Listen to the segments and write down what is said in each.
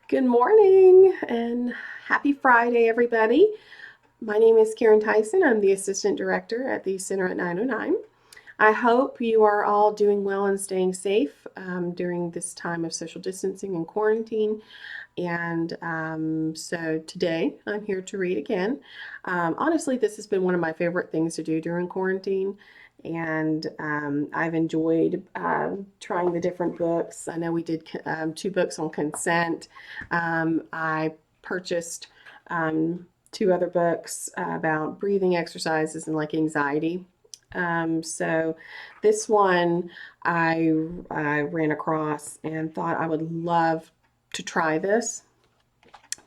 Good morning and happy Friday, everybody. My name is Karin Tyson. I'm the Assistant Director at the Center at 909. I hope you are all doing well and staying safe during this time of social distancing and quarantine. And so today I'm here to read again. Honestly, this has been one of my favorite things to do during quarantine. And I've enjoyed trying the different books. I know we did two books on consent. I purchased two other books about breathing exercises and like anxiety. So this one I ran across and thought I would love to try this,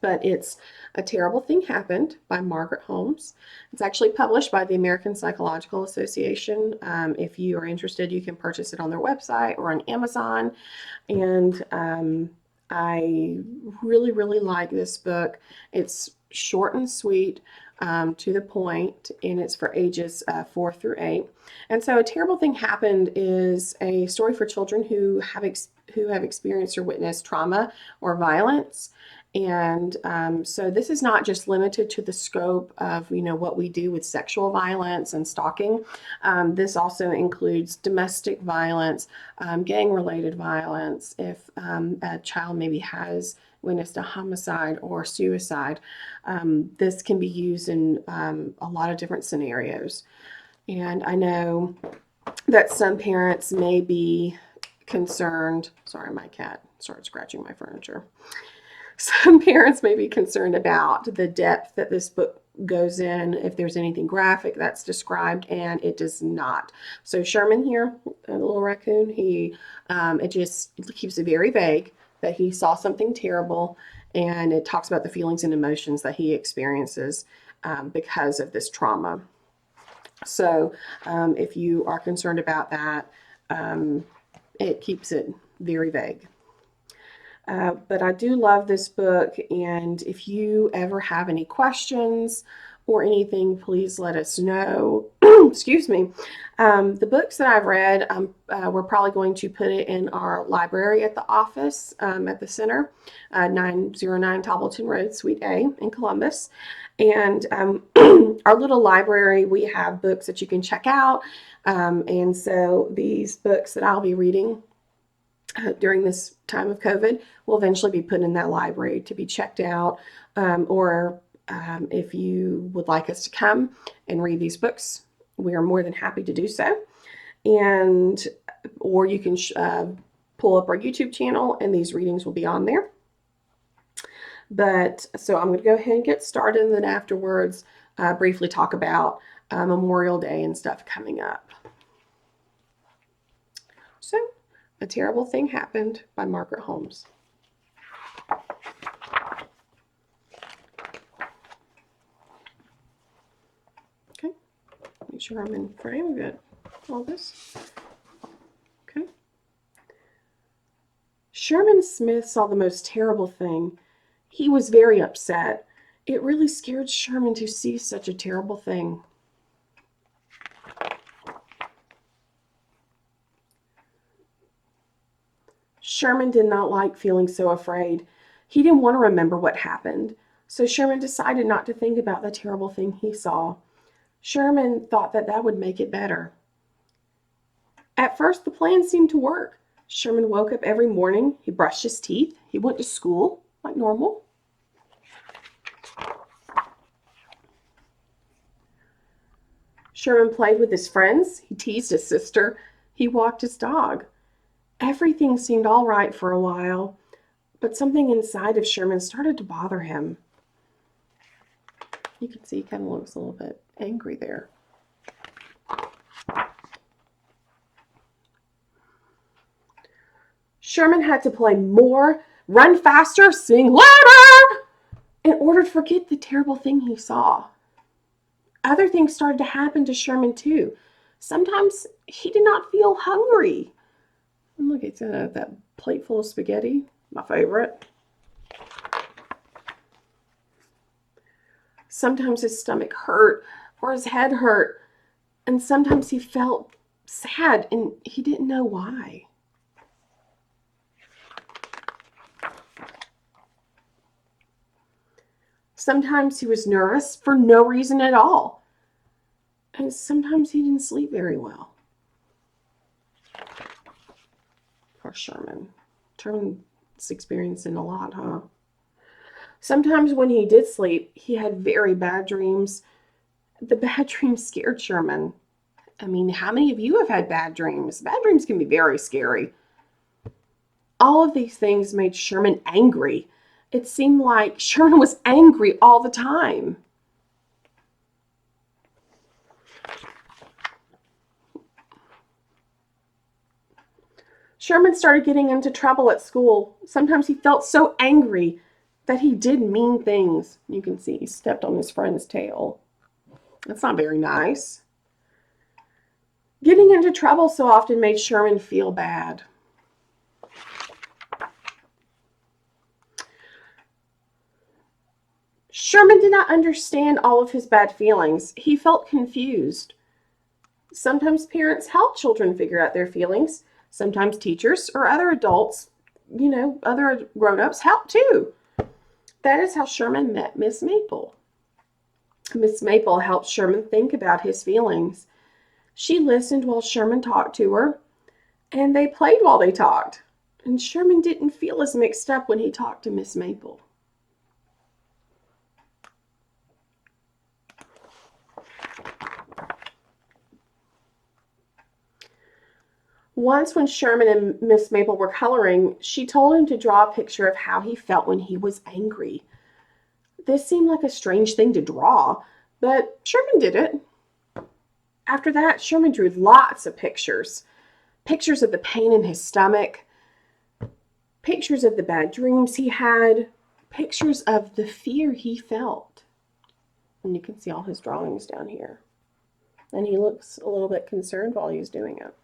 but it's A Terrible Thing Happened by Margaret Holmes. It's actually published by the American Psychological Association. If you are interested, you can purchase it on their website or on Amazon. And I really, really like this book. It's short and sweet, to the point, and it's for ages 4 through 8. And so, A Terrible Thing Happened is a story for children who have experienced or witnessed trauma or violence. And so this is not just limited to the scope of what we do with sexual violence and stalking. This also includes domestic violence, gang-related violence. If a child maybe has witnessed a homicide or suicide, this can be used in a lot of different scenarios. And I know that some parents may be concerned. Sorry, my cat started scratching my furniture. Some parents may be concerned about the depth that this book goes in, if there's anything graphic that's described, and it does not. So Sherman here, the little raccoon, it just keeps it very vague that he saw something terrible, and it talks about the feelings and emotions that he experiences because of this trauma. So if you are concerned about that, it keeps it very vague. But I do love this book, and if you ever have any questions or anything, please let us know. Excuse me. The books that I've read, we're probably going to put it in our library at the office at the center, 909 Toppleton Road, Suite A in Columbus. And our little library, we have books that you can check out. And so these books that I'll be reading during this time of COVID will eventually be put in that library to be checked out. Or if you would like us to come and read these books, we are more than happy to do so. And or you can pull up our YouTube channel, and these readings will be on there. But so I'm going to go ahead and get started, and then afterwards, briefly talk about Memorial Day and stuff coming up. So, A Terrible Thing Happened by Margaret Holmes. Okay, make sure I'm in frame. We've got all this. Okay. Sherman Smith saw the most terrible thing. He was very upset. It really scared Sherman to see such a terrible thing. Sherman did not like feeling so afraid. He didn't want to remember what happened. So Sherman decided not to think about the terrible thing he saw. Sherman thought that would make it better. At first, the plan seemed to work. Sherman woke up every morning. He brushed his teeth. He went to school like normal. Sherman played with his friends. He teased his sister. He walked his dog. Everything seemed all right for a while, but something inside of Sherman started to bother him. You can see he kind of looks a little bit angry there. Sherman had to play more, run faster, sing louder in order to forget the terrible thing he saw. Other things started to happen to Sherman too. Sometimes he did not feel hungry. And look, it's that plate full of spaghetti, my favorite. Sometimes his stomach hurt or his head hurt, and sometimes he felt sad and he didn't know why. Sometimes he was nervous for no reason at all. And sometimes he didn't sleep very well. Poor Sherman. Sherman's experiencing a lot, huh? Sometimes when he did sleep, he had very bad dreams. The bad dreams scared Sherman. I mean, how many of you have had bad dreams? Bad dreams can be very scary. All of these things made Sherman angry. It seemed like Sherman was angry all the time. Sherman started getting into trouble at school. Sometimes he felt so angry that he did mean things. You can see he stepped on his friend's tail. That's not very nice. Getting into trouble so often made Sherman feel bad. Sherman did not understand all of his bad feelings. He felt confused. Sometimes parents help children figure out their feelings. Sometimes teachers or other adults, other grown-ups help too. That is how Sherman met Miss Maple. Miss Maple helped Sherman think about his feelings. She listened while Sherman talked to her, and they played while they talked. And Sherman didn't feel as mixed up when he talked to Miss Maple. Once when Sherman and Miss Maple were coloring, she told him to draw a picture of how he felt when he was angry. This seemed like a strange thing to draw, but Sherman did it. After that, Sherman drew lots of pictures. Pictures of the pain in his stomach, pictures of the bad dreams he had, pictures of the fear he felt. And you can see all his drawings down here. And he looks a little bit concerned while he's doing it.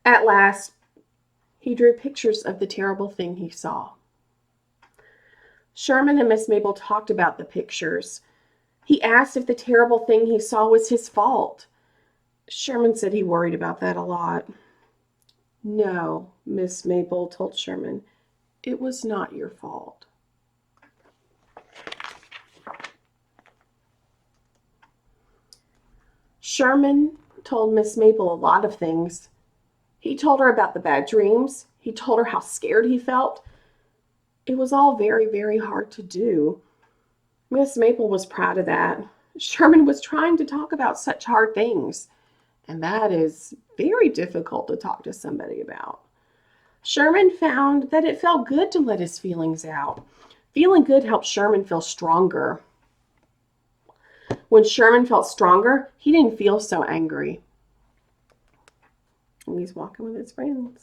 At last, he drew pictures of the terrible thing he saw. Sherman and Miss Maple talked about the pictures. He asked if the terrible thing he saw was his fault. Sherman said he worried about that a lot. No, Miss Maple told Sherman, it was not your fault. Sherman told Miss Maple a lot of things. He told her about the bad dreams. He told her how scared he felt. It was all very, very hard to do. Miss Maple was proud of that. Sherman was trying to talk about such hard things, and that is very difficult to talk to somebody about. Sherman found that it felt good to let his feelings out. Feeling good helped Sherman feel stronger. When Sherman felt stronger, he didn't feel so angry. And he's walking with his friends.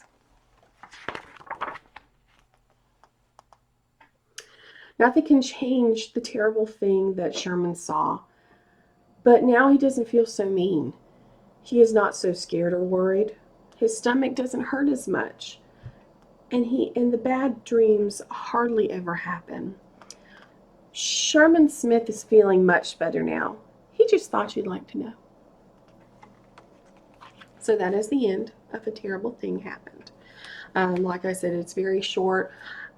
Nothing can change the terrible thing that Sherman saw. But now he doesn't feel so mean. He is not so scared or worried. His stomach doesn't hurt as much. And the bad dreams hardly ever happen. Sherman Smith is feeling much better now. He just thought you'd like to know. So that is the end of A Terrible Thing Happened. Like I said, it's very short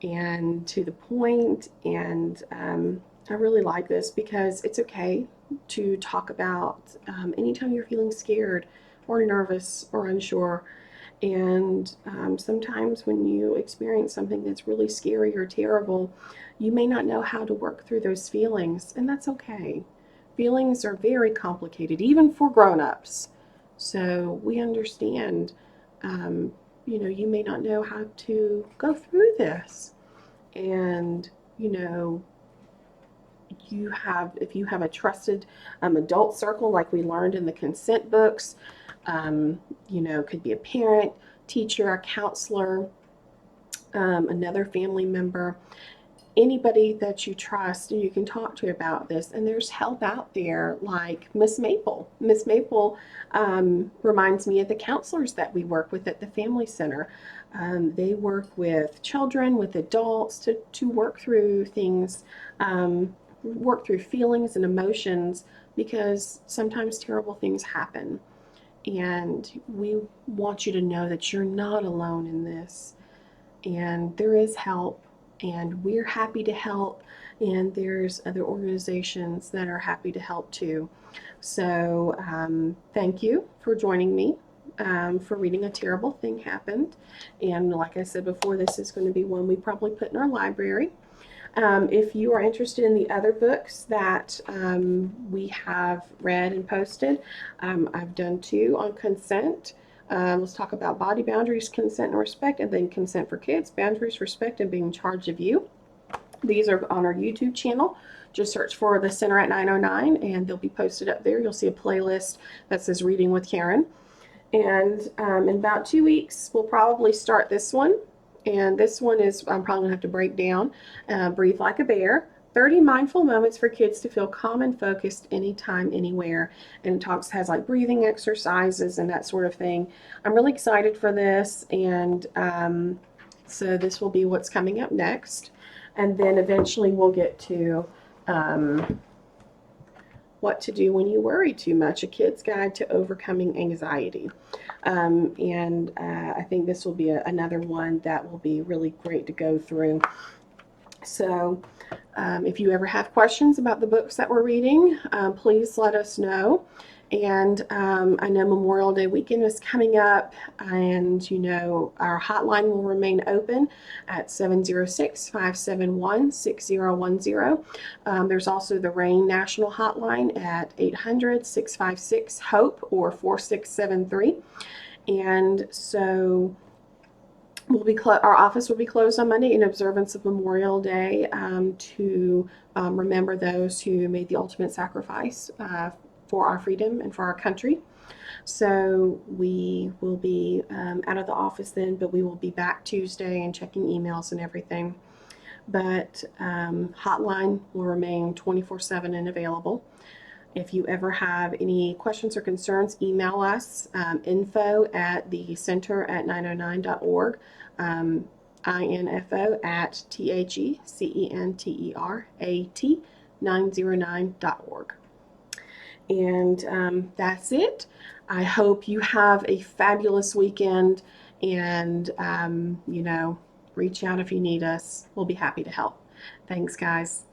and to the point, and I really like this because it's okay to talk about anytime you're feeling scared or nervous or unsure. And sometimes when you experience something that's really scary or terrible, you may not know how to work through those feelings, and that's okay. Feelings are very complicated, even for grown-ups. So we understand, you may not know how to go through this. And, if you have a trusted adult circle like we learned in the consent books, could be a parent, teacher, a counselor, another family member, anybody that you trust and you can talk to about this. And there's help out there like Miss Maple. Miss Maple reminds me of the counselors that we work with at the Family Center. They work with children, with adults to work through things, work through feelings and emotions, because sometimes terrible things happen. And we want you to know that you're not alone in this. and there is help, and we're happy to help, and there's other organizations that are happy to help too. So thank you for joining me for reading A Terrible Thing Happened. And like I said before, this is going to be one we probably put in our library. If you are interested in the other books that we have read and posted, I've done 2 on consent. Let's talk about body boundaries, consent and respect, and then consent for kids, boundaries, respect, and being in charge of you. These are on our YouTube channel. Just search for the Center at 909 and they'll be posted up there. You'll see a playlist that says Reading with Karin. And in about 2 weeks, we'll probably start this one. And this one is, I'm probably gonna have to break down, Breathe Like a Bear, 30 mindful moments for kids to feel calm and focused anytime, anywhere. And it has like breathing exercises and that sort of thing. I'm really excited for this. And so this will be what's coming up next. And then eventually we'll get to what to do when you worry too much, a kid's guide to overcoming anxiety. I think this will be another one that will be really great to go through. So if you ever have questions about the books that we're reading, please let us know. And I know Memorial Day weekend is coming up, and you know our hotline will remain open at 706-571-6010. There's also the RAIN National Hotline at 800-656-HOPE or 4673. And so our office will be closed on Monday in observance of Memorial Day to remember those who made the ultimate sacrifice for our freedom and for our country. So we will be out of the office then, but we will be back Tuesday and checking emails and everything. But hotline will remain 24/7 and available. If you ever have any questions or concerns, email us, info at the center at 909.org, info at THECENTERAT 909.org. And that's it. I hope you have a fabulous weekend, and reach out if you need us. We'll be happy to help. Thanks, guys.